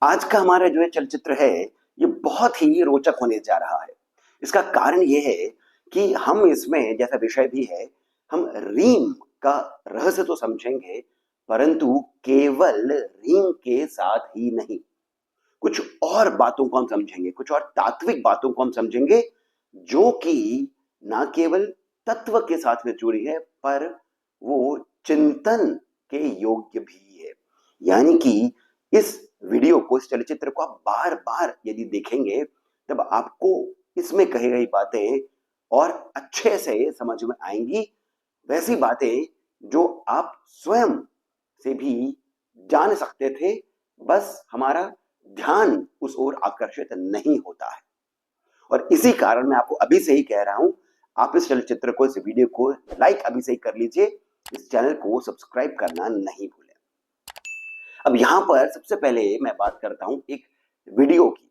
आज का हमारा जो है चलचित्र है, ये बहुत ही रोचक होने जा रहा है। इसका कारण ये है कि हम इसमें जैसा विषय भी है, हम रीम का रहस्य तो समझेंगे, परंतु केवल रीम के साथ ही नहीं, कुछ और बातों को हम समझेंगे, कुछ और तात्विक बातों को हम समझेंगे, जो कि ना केवल तत्व के साथ में जुड़ी है, पर वो चिंतन के योग्य भी है। यानी कि इस वीडियो को, इस चलचित्र को आप बार-बार यदि देखेंगे, तब आपको इसमें कही गई बातें और अच्छे से समझ में आएँगी। वैसी बातें जो आप स्वयं से भी जान सकते थे, बस हमारा ध्यान उस ओर आकर्षित नहीं होता है। और इसी कारण मैं आपको अभी से ही कह रहा हूं, आप इस चलचित्र को, इस वीडियो को लाइक अभी से ही कर लीजिए, इस चैनल को सब्सक्राइब करना नहीं भूलें। अब यहां पर सबसे पहले मैं बात करता हूं एक वीडियो की,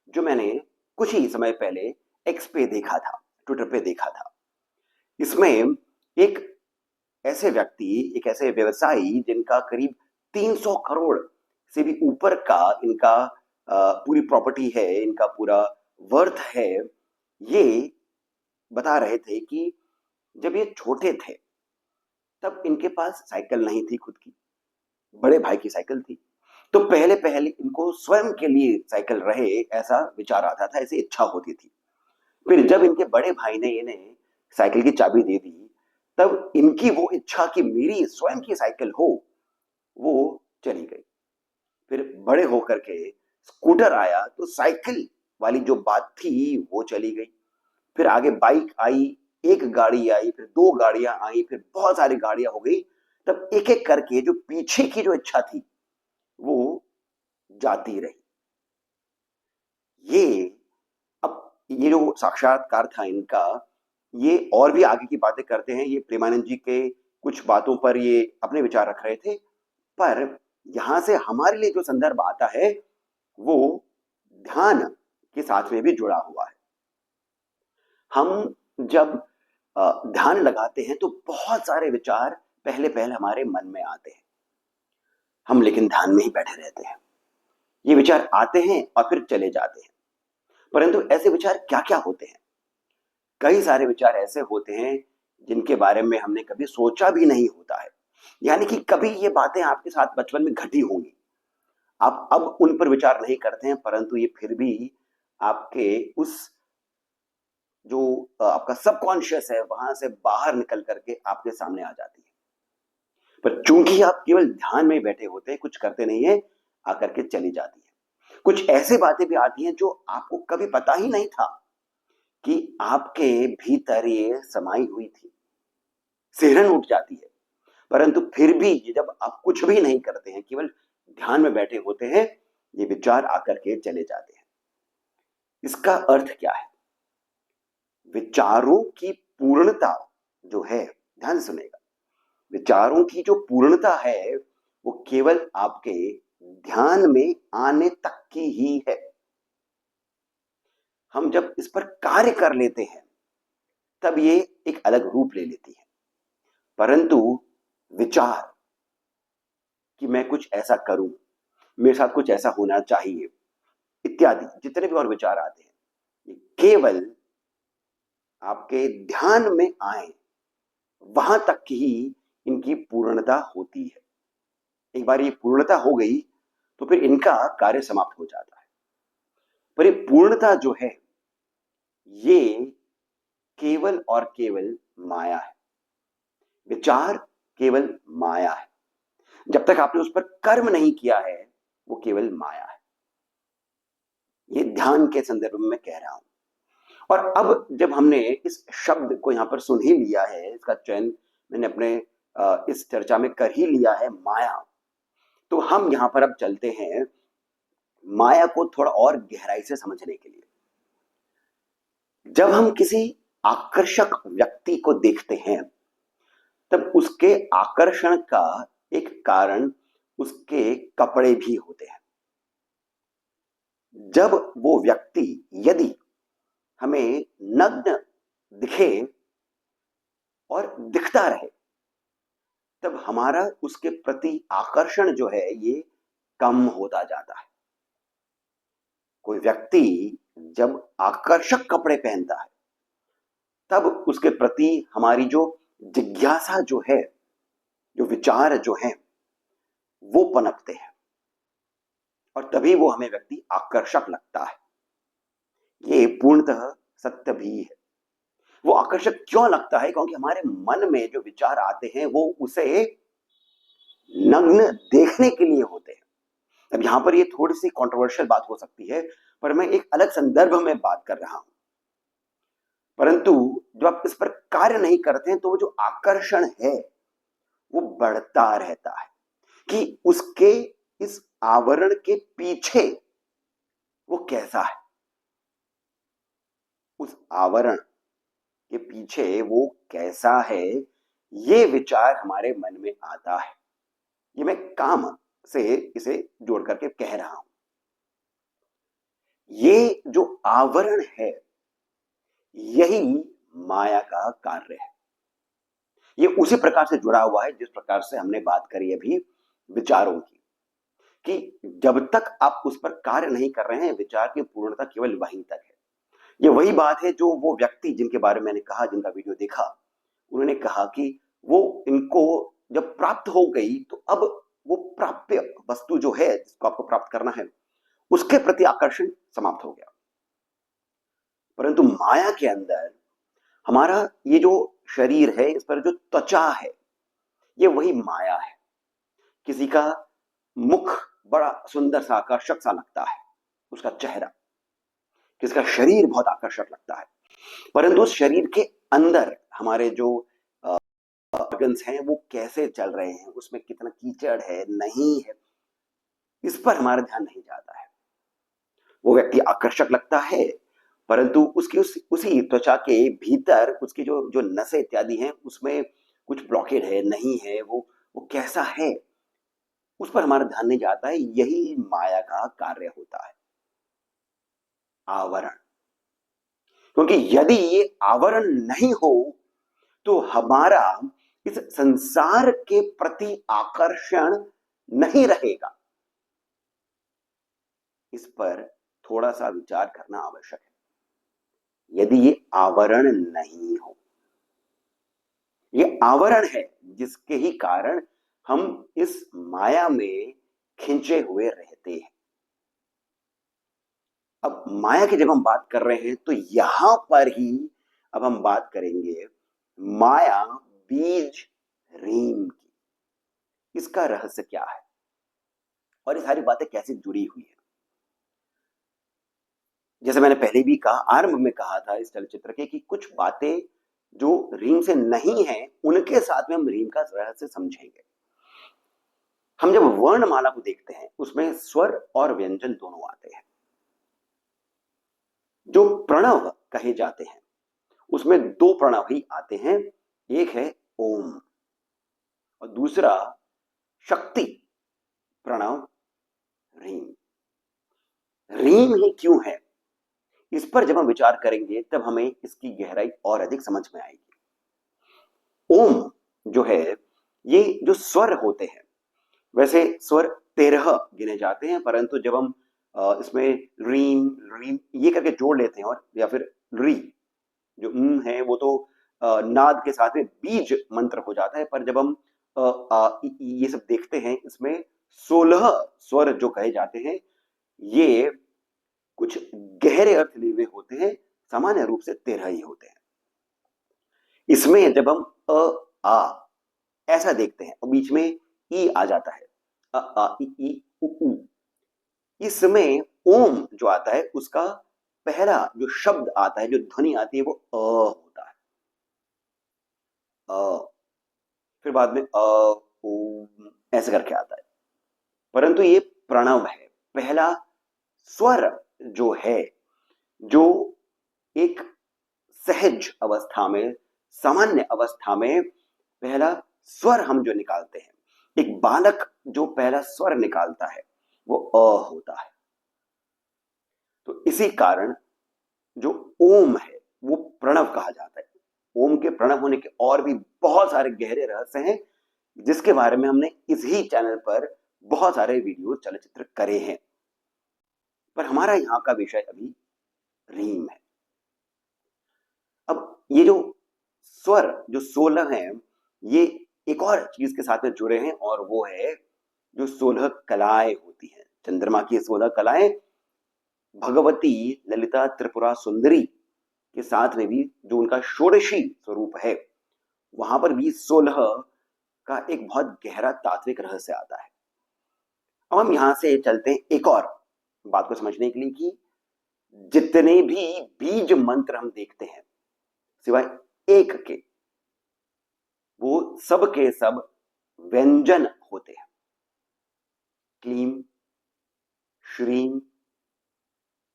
जो मैंने कुछ ही समय पहले एक्स पे देखा था, ट्विटर पे देखा था। इसमें एक ऐसे व्यक्ति, एक ऐसे व्यवसायी जिनका करीब 300 करोड़ से भी ऊपर का इनका पूरी प्रॉपर्टी है, इनका पूरा वर्थ है, ये बता रहे थे कि जब ये छोटे थे, तब इनके पास साइकिल नहीं थी खुद की, बड़े भाई की साइकिल थी। तो पहले-पहले इनको स्वयं के लिए साइकिल रहे, ऐसा विचार आता था, ऐसी इच्छा होती थी। फिर जब इनके बड़े भाई ने इन्हें साइकिल की चाबी दे दी, तब इनकी वो इच्छा कि मेरी स्वयं की साइकिल हो, वो चली गई। फिर बड़े होकर के स्कूटर आया, तो साइकिल वाली जो बात थी वो चली गई। फिर आगे बाइक आई, एक गाड़ी आई, फिर दो गाड़ियां आई, फिर बहुत सारी गाड़ियां हो गई। तब एक एक करके जो पीछे की जो इच्छा थी वो जाती रही। ये अब ये जो साक्षात्कार था इनका, ये और भी आगे की बातें करते हैं, ये प्रेमानंद जी के कुछ बातों पर ये अपने विचार रख रहे थे, पर यहां से हमारे लिए जो संदर्भ आता है वो ध्यान के साथ में भी जुड़ा हुआ है। हम जब ध्यान लगाते हैं तो बहुत सारे विचार पहले पहले हमारे मन में आते हैं, हम लेकिन ध्यान में ही बैठे रहते हैं। ये विचार आते हैं और फिर चले जाते हैं, परंतु ऐसे विचार क्या क्या होते हैं? कई सारे विचार ऐसे होते हैं जिनके बारे में हमने कभी सोचा भी नहीं होता है। यानी कि कभी ये बातें आपके साथ बचपन में घटी होंगी, आप अब उन पर विचार नहीं करते हैं, परंतु ये फिर भी आपके उस जो आपका सबकॉन्शियस है, वहां से बाहर निकल करके आपके सामने आ जाती है। पर चूंकि आप केवल ध्यान में बैठे होते हैं, कुछ करते नहीं है, आकर के चली जाती है। कुछ ऐसी बातें भी आती हैं जो आपको कभी पता ही नहीं था कि आपके भीतर ये समाई हुई थी। सिहरन उठ जाती है, परंतु फिर भी जब आप कुछ भी नहीं करते हैं, केवल ध्यान में बैठे होते हैं, ये विचार आकर के चले जाते हैं। इसका अर्थ क्या है? विचारों की पूर्णता जो है, ध्यान से सुनेगा, विचारों की जो पूर्णता है वो केवल आपके ध्यान में आने तक की ही है। हम जब इस पर कार्य कर लेते हैं, तब ये एक अलग रूप ले लेती है। परंतु विचार कि मैं कुछ ऐसा करूं, मेरे साथ कुछ ऐसा होना चाहिए, इत्यादि जितने भी और विचार आते हैं, ये केवल आपके ध्यान में आए, वहां तक ही इनकी पूर्णता होती है। एक बार ये पूर्णता हो गई तो फिर इनका कार्य समाप्त हो जाता है। पर ये पूर्णता जो है, ये केवल और केवल माया है। विचार केवल माया है। जब तक आपने उस पर कर्म नहीं किया है, वो केवल माया है। ये ध्यान के संदर्भ में मैं कह रहा हूं। और अब जब हमने इस शब्द को यहां पर सुन ही लिया है, इसका चयन मैंने अपने इस चर्चा में कर ही लिया है, माया, तो हम यहां पर अब चलते हैं माया को थोड़ा और गहराई से समझने के लिए। जब हम किसी आकर्षक व्यक्ति को देखते हैं, तब उसके आकर्षण का एक कारण उसके कपड़े भी होते हैं। जब वो व्यक्ति यदि हमें नग्न दिखे और दिखता रहे, तब हमारा उसके प्रति आकर्षण जो है ये कम होता जाता है। कोई व्यक्ति जब आकर्षक कपड़े पहनता है तब उसके प्रति हमारी जो जिज्ञासा जो है, जो विचार जो हैं, वो पनपते हैं और तभी वो हमें व्यक्ति आकर्षक लगता है। ये पूर्णतः सत्य भी है। वो आकर्षक क्यों लगता है? क्योंकि हमारे मन में जो विचार आते हैं वो उसे नग्न देखने के लिए होते हैं। अब यहां पर ये थोड़ी सी कंट्रोवर्शियल बात हो सकती है, पर मैं एक अलग संदर्भ में बात कर रहा हूं। परंतु जब आप इस पर कार्य नहीं करते हैं तो वो जो आकर्षण है वो बढ़ता रहता है कि उसके इस आवरण के पीछे वो कैसा है, उस आवरण के पीछे वो कैसा है, ये विचार हमारे मन में आता है। ये मैं काम से इसे जोड़ करके कह रहा हूं। ये जो आवरण है यही माया का कार्य है। ये उसी प्रकार से जुड़ा हुआ है जिस प्रकार से हमने बात करी अभी विचारों की, कि जब तक आप उस पर कार्य नहीं कर रहे हैं विचार की पूर्णता केवल वहीं तक है। ये वही बात है जो वो व्यक्ति जिनके बारे में मैंने कहा, जिनका वीडियो देखा, उन्होंने कहा कि वो इनको जब प्राप्त हो गई तो अब वो प्राप्य वस्तु जो है जिसको आपको प्राप्त करना है उसके प्रति आकर्षण समाप्त हो गया। परंतु माया के अंदर हमारा ये जो शरीर है, इस पर जो त्वचा है, ये वही माया है। किसी का मुख बड़ा सुंदर सा आकर्षक सा लगता है, उसका चेहरा, किसी का शरीर बहुत आकर्षक लगता है, परंतु उस शरीर के अंदर हमारे जो ऑर्गन्स हैं वो कैसे चल रहे हैं, उसमें कितना कीचड़ है, नहीं है, इस पर हमारा ध्यान नहीं जाता है। वो व्यक्ति आकर्षक लगता है, परंतु उसकी उसी त्वचा के भीतर उसकी जो जो नसें इत्यादि हैं उसमें कुछ ब्लॉकेड है, नहीं है, वो कैसा है, उस पर हमारा ध्यान नहीं जाता है। यही माया का कार्य होता है, आवरण। क्योंकि यदि ये आवरण नहीं हो तो हमारा इस संसार के प्रति आकर्षण नहीं रहेगा। इस पर थोड़ा सा विचार करना आवश्यक है। यदि ये आवरण नहीं हो, ये आवरण है जिसके ही कारण हम इस माया में खिंचे हुए रहते हैं। अब माया की जब हम बात कर रहे हैं तो यहां पर ही अब हम बात करेंगे माया बीज रीम की। इसका रहस्य क्या है और ये सारी बातें कैसे जुड़ी हुई है? जैसे मैंने पहले भी कहा, आरंभ में कहा था इस चलचित्र के, कि कुछ बातें जो रीम से नहीं है उनके साथ में हम रीम का रहस्य समझेंगे। हम जब वर्णमाला को देखते हैं उसमें स्वर और व्यंजन दोनों आते हैं। जो प्रणव कहे जाते हैं उसमें दो प्रणव ही आते हैं, एक है ओम और दूसरा शक्ति प्रणव रीम। रीम ही क्यों है, इस पर जब हम विचार करेंगे तब हमें इसकी गहराई और अधिक समझ में आएगी। ओम जो है, ये जो स्वर होते हैं, वैसे स्वर 13 गिने जाते हैं, परंतु जब हम इसमें रीम रीम ये करके जोड़ लेते हैं और या फिर री जो है वो तो नाद के साथ में बीज मंत्र हो जाता है। पर जब हम ये सब देखते हैं इसमें 16 स्वर जो कहे जाते हैं, ये कुछ गहरे अर्थ लिए हुए होते हैं, सामान्य रूप से 13 ही होते हैं। इसमें जब हम आ ऐसा देखते हैं और बीच में ई आ जाता है, अ आ ई उ, इसमें ओम जो आता है उसका पहला जो शब्द आता है, जो ध्वनि आती है, वो होता है। फिर बाद में ओम ऐसे करके आता है। परंतु ये प्रणव है, पहला स्वर जो है, जो एक सहज अवस्था में, सामान्य अवस्था में पहला स्वर हम जो निकालते हैं, एक बालक जो पहला स्वर निकालता है वो होता है। तो इसी कारण जो ओम है वो प्रणव कहा जाता है। ओम के प्रणव होने के और भी बहुत सारे गहरे रहस्य हैं जिसके बारे में हमने इसी चैनल पर बहुत सारे वीडियो चलचित्र करे हैं। पर हमारा यहाँ का विषय अभी रीम है। अब ये जो स्वर जो 16 हैं, ये एक और चीज के साथ में जुड़े हैं, और वो है जो 16 कलाएं होती हैं। चंद्रमा की 16 कलाएं भगवती ललिता त्रिपुरा सुंदरी के साथ में भी जो उनका षोडशी स्वरूप है, वहां पर भी 16 का एक बहुत गहरा तात्विक रहस्य आता है। अब हम यहां से चलते हैं एक और बात को समझने के लिए कि जितने भी बीज मंत्र हम देखते हैं सिवाय एक के, वो सब के सब व्यंजन होते हैं। क्लीम, श्रीम,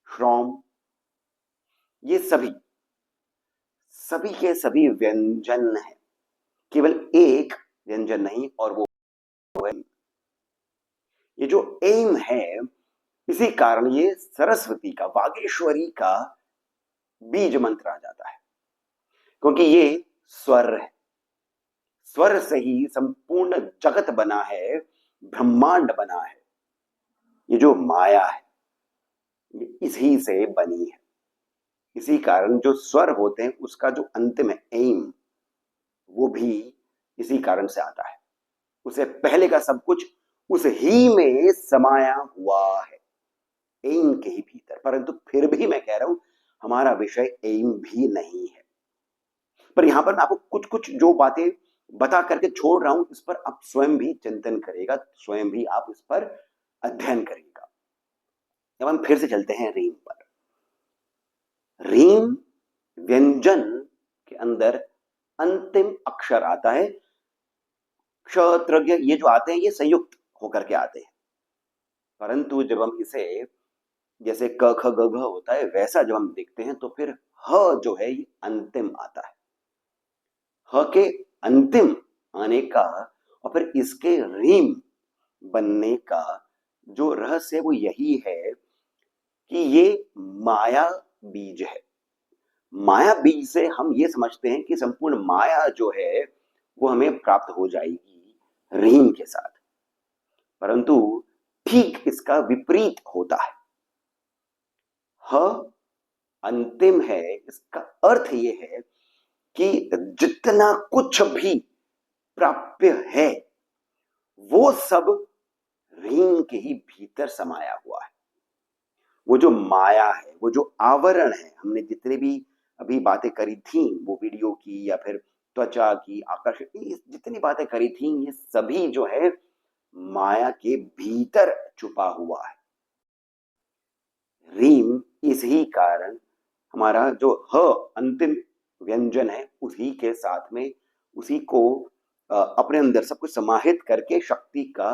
श्रौम, ये सभी सभी के सभी व्यंजन हैं, केवल एक व्यंजन नहीं, और वो है ये जो एम है। इसी कारण ये सरस्वती का, वागेश्वरी का बीज मंत्र आ जाता है, क्योंकि ये स्वर है। स्वर से ही संपूर्ण जगत बना है, ब्रह्मांड बना है। ये जो माया है ये इसी से बनी है। इसी कारण जो स्वर होते हैं उसका जो अंतिम है एम, वो भी इसी कारण से आता है। उसे पहले का सब कुछ उस ही में समाया हुआ है, एम के ही भीतर। परंतु फिर भी मैं कह रहा हूं हमारा विषय एम भी नहीं है। पर यहां पर मैं आपको कुछ कुछ जो बातें बता करके छोड़ रहा हूं, इस पर आप स्वयं भी चिंतन करेगा, स्वयं भी आप इस पर अध्ययन करेगा। अब हम फिर से चलते हैं रीम पर। रीम व्यंजन के अंदर अंतिम अक्षर आता है। क्षत्रज्ञ ये जो आते हैं ये संयुक्त होकर के आते हैं, परंतु जब हम इसे जैसे क ख ग घ होता है वैसा जब हम देखते हैं तो फिर ह जो है ये अंतिम आता है। ह के अंतिम आने का और फिर इसके रीम बनने का जो रहस्य है वो यही है कि ये माया बीज है। माया बीज से हम ये समझते हैं कि संपूर्ण माया जो है वो हमें प्राप्त हो जाएगी रीम के साथ, परंतु ठीक इसका विपरीत होता है। ह अंतिम है, इसका अर्थ ये है कि जितना कुछ भी प्राप्य है वो सब रीम के ही भीतर समाया हुआ है। वो जो माया है, वो जो आवरण है, हमने जितने भी अभी बातें करी थी, वो वीडियो की या फिर त्वचा की, आकर्षण की, जितनी बातें करी थी, ये सभी जो है माया के भीतर छुपा हुआ है। रीम इसी कारण हमारा जो ह अंतिम व्यंजन है उसी के साथ में उसी को अपने अंदर सब कुछ समाहित करके शक्ति का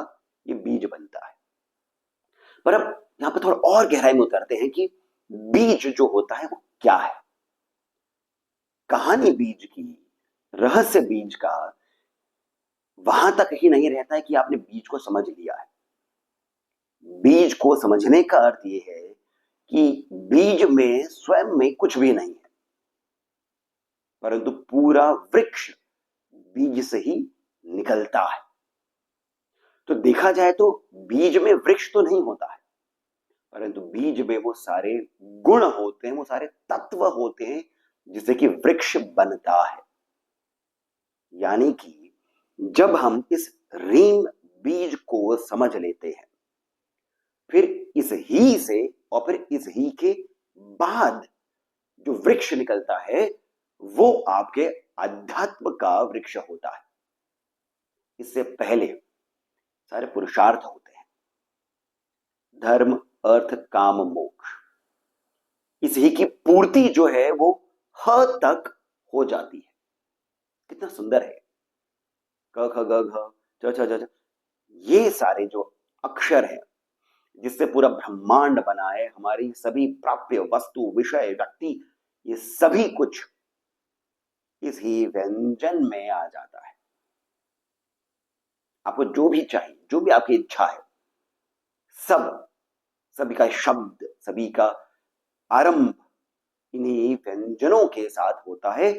ये बीज बनता है। पर अब यहां पर थोड़ा और गहराई में उतरते हैं कि बीज जो होता है वो क्या है। कहानी बीज की, रहस्य बीज का वहां तक ही नहीं रहता है कि आपने बीज को समझ लिया है। बीज को समझने का अर्थ यह है कि बीज में स्वयं में कुछ भी नहीं है, परंतु पूरा वृक्ष बीज से ही निकलता है। तो देखा जाए तो बीज में वृक्ष तो नहीं होता है, परंतु बीज में वो सारे गुण होते हैं, वो सारे तत्व होते हैं जिससे कि वृक्ष बनता है। यानी कि जब हम इस रीम बीज को समझ लेते हैं, फिर इस ही से और फिर इस ही के बाद जो वृक्ष निकलता है वो आपके अध्यात्म का वृक्ष होता है। इससे पहले सारे पुरुषार्थ होते हैं, धर्म, अर्थ, काम, मोक्ष। इसी की पूर्ति जो है वो ह तक हो जाती है। कितना सुंदर है। क ख ग घ च छ ज छ, ये सारे जो अक्षर हैं जिससे पूरा ब्रह्मांड बना है, हमारी सभी प्राप्य वस्तु, विषय, व्यक्ति, ये सभी कुछ इसी व्यंजन में आ जाता है। आपको जो भी चाहिए, जो भी आपकी इच्छा है, सब, सभी का शब्द, सभी का आरंभ इन्हीं व्यंजनों के साथ होता है,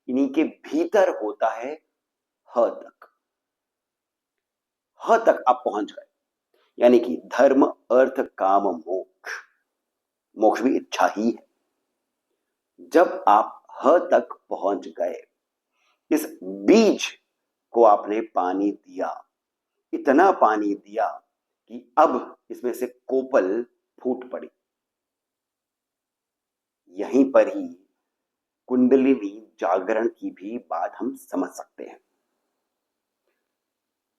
इन्हीं के भीतर होता है। ह तक, ह तक आप पहुंच गए, यानी कि धर्म, अर्थ, काम, मोक्ष। मोक्ष भी इच्छा ही है। जब आप ह तक पहुंच गए, इस बीज को आपने पानी दिया, इतना पानी दिया कि अब इसमें से कोपल फूट पड़ी। यहीं पर ही कुंडलिनी जागरण की भी बात हम समझ सकते हैं,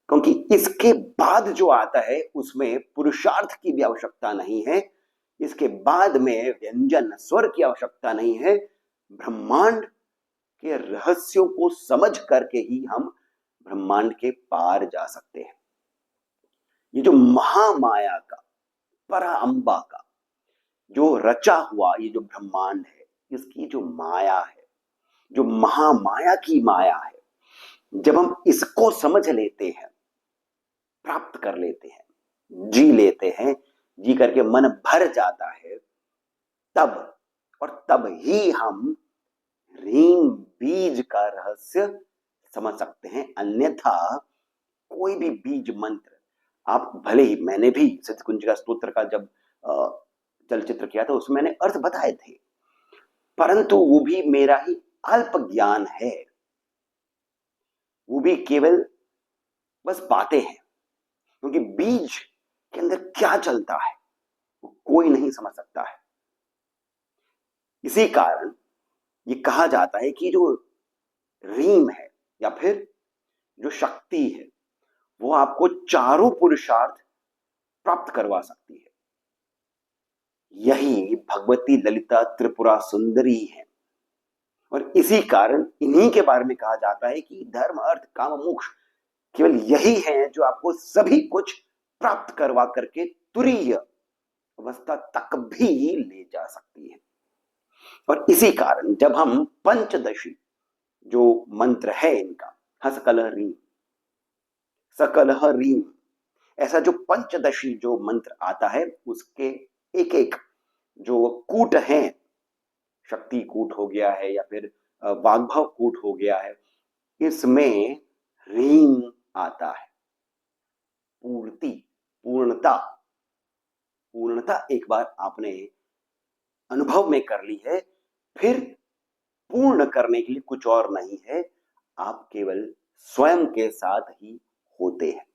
क्योंकि इसके बाद जो आता है उसमें पुरुषार्थ की भी आवश्यकता नहीं है, इसके बाद में व्यंजन स्वर की आवश्यकता नहीं है। ब्रह्मांड के रहस्यों को समझ करके ही हम ब्रह्मांड के पार जा सकते हैं। ये जो महामाया का, परा अंबा का जो रचा हुआ ये जो ब्रह्मांड है, इसकी जो माया है, जो महामाया की माया है, जब हम इसको समझ लेते हैं, प्राप्त कर लेते हैं, जी लेते हैं, जी करके मन भर जाता है, तब और तब ही हम ह्रीम बीज का रहस्य समझ सकते हैं। अन्यथा कोई भी बीज मंत्र आप भले ही, मैंने भी सिद्ध कुंजिका स्तोत्र का जब चलचित्र किया था उसमें मैंने अर्थ बताए थे, परंतु वो भी मेरा ही अल्प ज्ञान है, वो भी केवल बस बातें हैं, क्योंकि बीज के अंदर क्या चलता है वो कोई नहीं समझ सकता है। इसी कारण ये कहा जाता है कि जो रीम है या फिर जो शक्ति है वो आपको चारों पुरुषार्थ प्राप्त करवा सकती है। यही भगवती ललिता त्रिपुरा सुंदरी है, और इसी कारण इन्हीं के बारे में कहा जाता है कि धर्म अर्थ काम मोक्ष केवल यही है जो आपको सभी कुछ प्राप्त करवा करके तुरीय अवस्था तक भी ले जा सकती है। और इसी कारण जब हम पंचदशी जो मंत्र है इनका, हसकलह रीम, सकलह रीम, ऐसा जो पंचदशी जो मंत्र आता है उसके एक एक जो कूट हैं, शक्ति कूट हो गया है या फिर वाग्भव कूट हो गया है, इसमें रीम आता है। पूर्ति, पूर्णता, पूर्णता एक बार आपने अनुभव में कर ली है, फिर पूर्ण करने के लिए कुछ और नहीं है, आप केवल स्वयं के साथ ही होते हैं।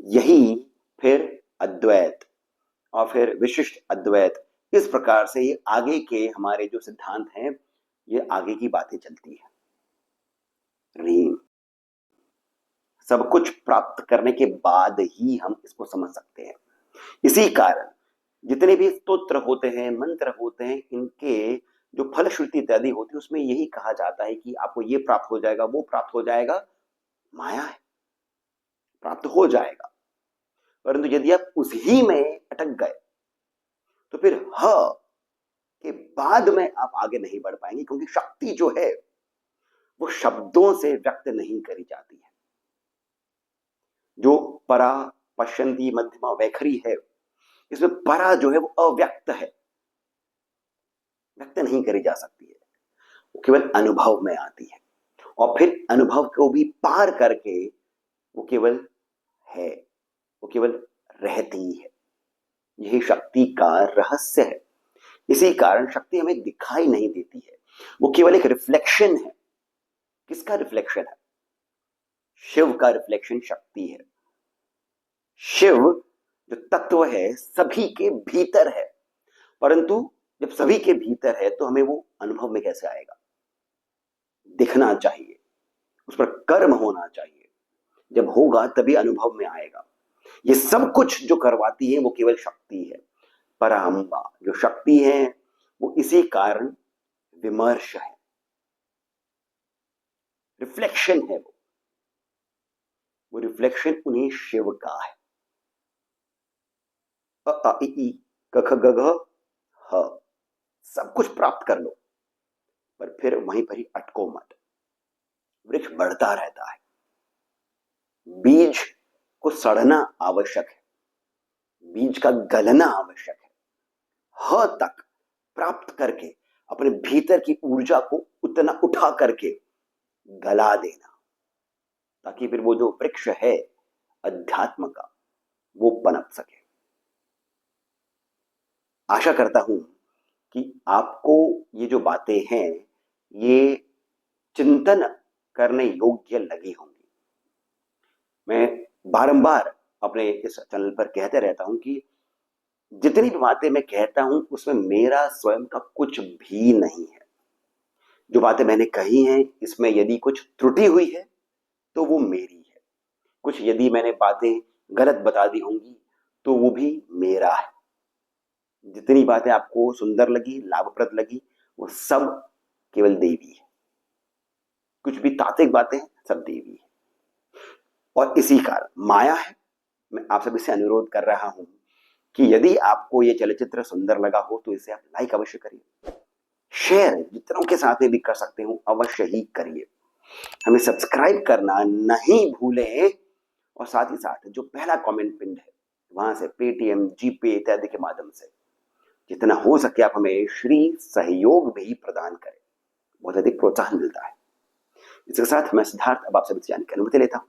यही फिर अद्वैत और फिर विशिष्ट अद्वैत, इस प्रकार से ये आगे के हमारे जो सिद्धांत हैं ये आगे की बातें चलती है। रीम सब कुछ प्राप्त करने के बाद ही हम इसको समझ सकते हैं। इसी कारण जितने भी स्तोत्र होते हैं, मंत्र होते हैं, इनके जो फलश्रुति इत्यादि होती है उसमें यही कहा जाता है कि आपको ये प्राप्त हो जाएगा, वो प्राप्त हो जाएगा। माया है, प्राप्त हो जाएगा, परंतु यदि आप उसी में अटक गए तो फिर ह के बाद में आप आगे नहीं बढ़ पाएंगे, क्योंकि शक्ति जो है वो शब्दों से व्यक्त नहीं करी जाती है। जो परा, पश्यंती, मध्यमा, वैखरी है, इसमें परा जो है वो अव्यक्त है, व्यक्त नहीं करी जा सकती है, वो केवल अनुभव में आती है, और फिर अनुभव को भी पार करके वो केवल है, वो केवल रहती है। यही शक्ति का रहस्य है। इसी कारण शक्ति हमें दिखाई नहीं देती है, वो केवल एक रिफ्लेक्शन है। किसका रिफ्लेक्शन है? शिव का रिफ्लेक्शन शक्ति है। शिव जो तत्व है सभी के भीतर है, परंतु जब सभी के भीतर है तो हमें वो अनुभव में कैसे आएगा? दिखना चाहिए, उस पर कर्म होना चाहिए, जब होगा तभी अनुभव में आएगा। ये सब कुछ जो करवाती है वो केवल शक्ति है। पराम्बा जो शक्ति है वो इसी कारण विमर्श है, रिफ्लेक्शन है, वो रिफ्लेक्शन उन्हीं शिव का है। अ आ इ ई क ख ग घ ह सब कुछ प्राप्त कर लो, पर फिर वहीं पर ही अटको मत। वृक्ष बढ़ता रहता है, बीज को सड़ना आवश्यक है, बीज का गलना आवश्यक है, ह तक प्राप्त करके अपने भीतर की ऊर्जा को उतना उठा करके गला देना, ताकि फिर वो जो वृक्ष है अध्यात्म का वो पनप सके। आशा करता हूं कि आपको ये जो बातें हैं ये चिंतन करने योग्य लगी होंगी। मैं बारंबार अपने इस चैनल पर कहते रहता हूं कि जितनी भी बातें मैं कहता हूं उसमें मेरा स्वयं का कुछ भी नहीं है। जो बातें मैंने कही हैं इसमें यदि कुछ त्रुटि हुई है तो वो मेरी है। कुछ यदि मैंने बातें गलत बता दी होंगी तो वो भी मेरा है। जितनी बातें आपको सुंदर लगी, लाभप्रद लगी, वो सब केवल देवी है। कुछ भी तात्विक बातें हैं, सब देवी है और इसी कारण माया है। मैं आप सभी से अनुरोध कर रहा हूं कि यदि आपको ये चलचित्र सुंदर लगा हो तो इसे आप लाइक अवश्य करिए, शेयर जितनों के साथ में भी कर सकते हो अवश्य ही करिए। हमें सब्सक्राइब करना नहीं भूलें और साथ ही साथ जो पहला कमेंट पिन है वहां से पेटीएम, जीपे इत्यादि के माध्यम से जितना हो सके आप हमें श्री सहयोग भी प्रदान करें। बहुत अधिक प्रोत्साहन मिलता है। इसके साथ मैं सिद्धार्थ अब आप सभी से जाने की अनुमति लेता हूं।